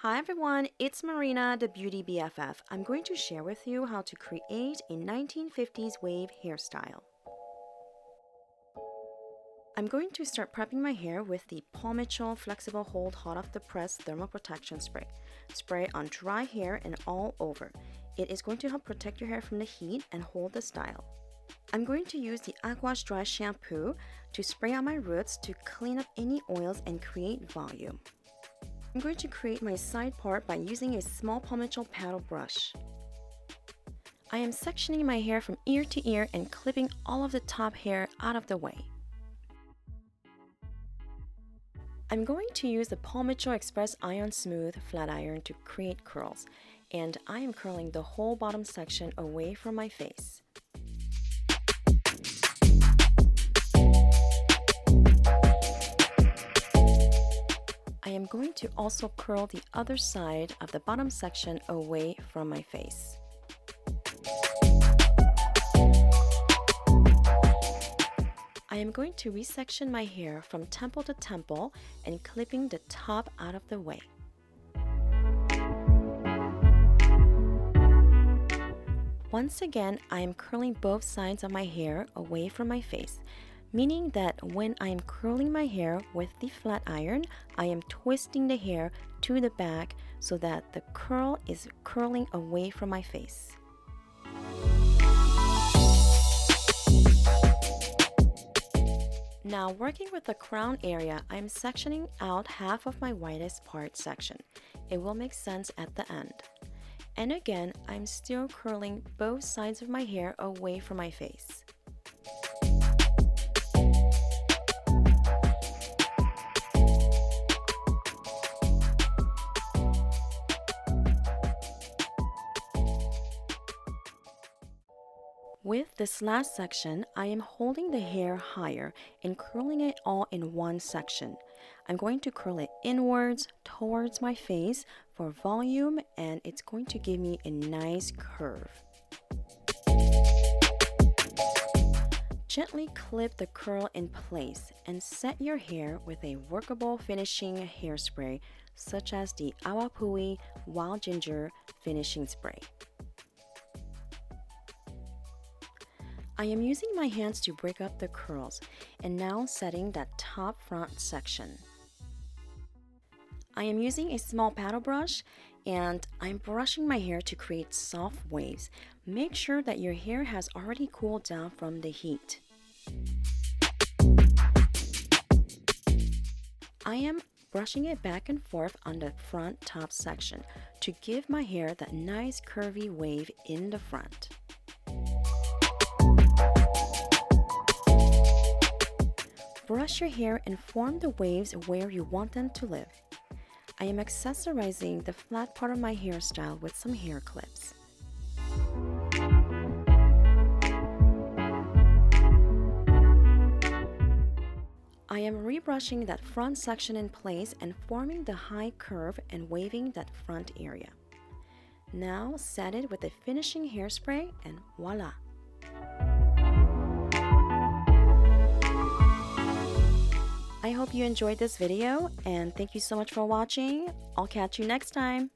Hi everyone, it's Marina, the Beauty BFF. I'm going to share with you how to create a 1950s wave hairstyle. I'm going to start prepping my hair with the Paul Mitchell Flexible Hold Hot Off the Press Thermal Protection Spray. Spray on dry hair and all over. It is going to help protect your hair from the heat and hold the style. I'm going to use the Aqua's Dry Shampoo to spray on my roots to clean up any oils and create volume. I'm going to create my side part by using a small Paul Mitchell paddle brush. I am sectioning my hair from ear to ear and clipping all of the top hair out of the way. I'm going to use the Paul Mitchell Express Iron Smooth Flat Iron to create curls, and I am curling the whole bottom section away from my face. I am going to also curl the other side of the bottom section away from my face. I am going to resection my hair from temple to temple and clipping the top out of the way. Once again, I am curling both sides of my hair away from my face, meaning that when I am curling my hair with the flat iron, I am twisting the hair to the back so that the curl is curling away from my face. Now, working with the crown area, I am sectioning out half of my widest part section. It will make sense at the end. And again, I'm still curling both sides of my hair away from my face. With this last section, I am holding the hair higher and curling it all in one section. I'm going to curl it inwards towards my face for volume, and it's going to give me a nice curve. Gently clip the curl in place and set your hair with a workable finishing hairspray such as the Awapui Wild Ginger Finishing Spray. I am using my hands to break up the curls and now setting that top front section. I am using a small paddle brush and I'm brushing my hair to create soft waves. Make sure that your hair has already cooled down from the heat. I am brushing it back and forth on the front top section to give my hair that nice curvy wave in the front. Brush your hair and form the waves where you want them to live. I am accessorizing the flat part of my hairstyle with some hair clips. I am rebrushing that front section in place and forming the high curve and waving that front area. Now set it with a finishing hairspray and voila! I hope you enjoyed this video and thank you so much for watching. I'll catch you next time.